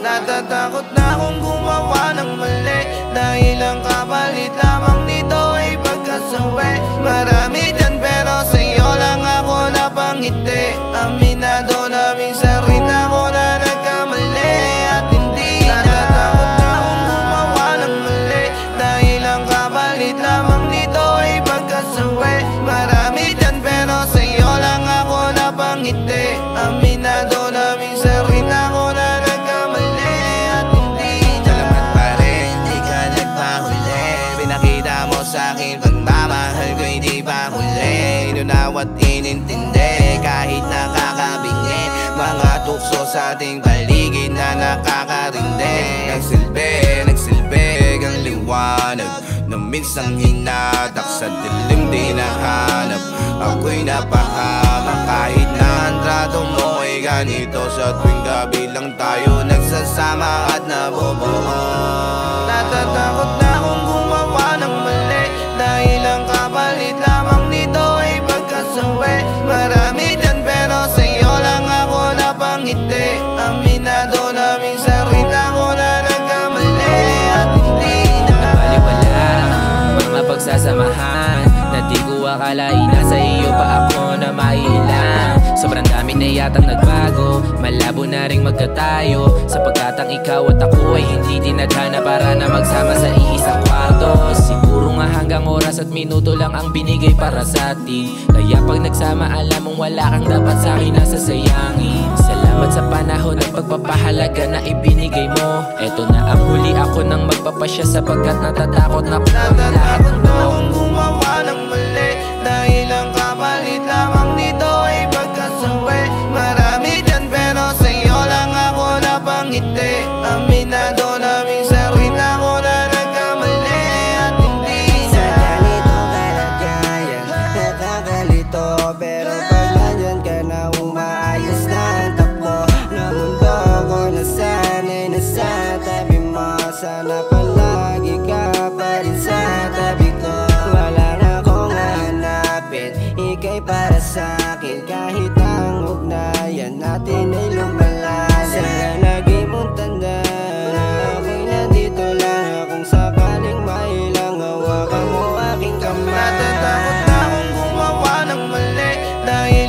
Natatakot na akong gumawa ng mali, dahil ang kapalit lamang nito ay pagkasawi. Marami dyan pero sa'yo lang ako napangiti. Aminado na minsan rin ako na nagkamali at hindi na. Natatakot na akong gumawa ng mali, dahil ang kapalit lamang nito ay pagkasawi. Marami dyan pero sa'yo lang ako napangiti. Aminado na minsan rin ako na nagkamali at hindi na. Salamat pa rin, di ka nagpahuli. Pinakita mo sa'kin pagmamahal ko hindi pa huli. Inunaw at inintindi kahit nakakabingit. Mga tukso sa ating paligid na nakakarindi. Nagsilbi ang liwanag na minsang hinatak sa dilim di nahanap. Ako'y napahama kahit na ang trato mo ay ganito. Sa tuwing gabi lang tayo nagsasama at nabubuo. Natatakot na akong gumawa ng mali, dahil ang kapalit lamang nito ay pagkasawi. Marami dyan pero sa'yo lang ako napangiti. Aminado na minsan rin ako na nagkamali at hindi na. Baliwala ang mga pagsasamahan na di ko akalain nasa iyo pa ako na maiilang. Sobrang dami na yatang nagbago, malabo na rin magkatayo, sapagkat ang ikaw at ako ay hindi tinadhana para na magsama sa iisang kwarto. Siguro nga hanggang oras at minuto lang ang binigay para sa atin, kaya pag nagsama alam mong wala kang dapat sa akin na sasayangin. Salamat sa panahon at pagpapahalaga na ibinigay mo. Eto na ang huli ako nang magpapasya, sapagkat natatakot na kung ang lahat ng to. Gumawa ng mali, dahil ang kapalit lamang nito ay pagkasawi. Marami dyan pero sa'yo lang ako napangiti. Aminado na minsan rin ako na nagkamali at hindi na. Sa ganito kalagayan, nakakalito, pero pag nandyan ka na umaayos na ang takbo ng mundo ko. Nasanay na sa tabi mo, sana palagi ka pa rin sa tabi ko. Wala na akong hanapin, ika'y para sa'kin, kahit ang ugnayan natin ay lumalalim. Sana lagi mong tandaan na ako'y nandito lang, kung sakaling mailang hawakan mo aking kamay. Natatakot na akong gumawa ng mali, dahil